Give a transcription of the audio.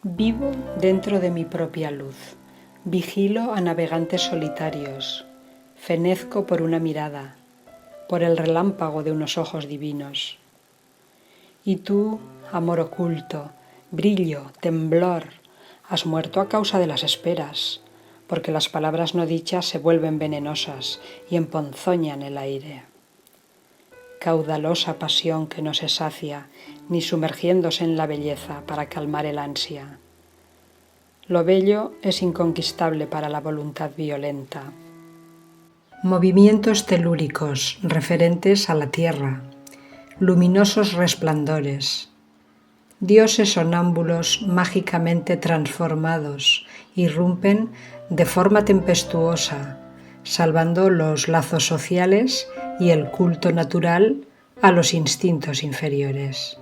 Vivo dentro de mi propia luz, vigilo a navegantes solitarios, fenezco por una mirada, por el relámpago de unos ojos divinos. Y tú, amor oculto, brillo, temblor, has muerto a causa de las esperas, porque las palabras no dichas se vuelven venenosas y emponzoñan el aire. Caudalosa pasión que no se sacia, ni sumergiéndose en la belleza para calmar el ansia. Lo bello es inconquistable para la voluntad violenta. Movimientos telúricos referentes a la tierra, luminosos resplandores. Dioses sonámbulos mágicamente transformados irrumpen de forma tempestuosa, salvando los lazos sociales y el culto natural a los instintos inferiores.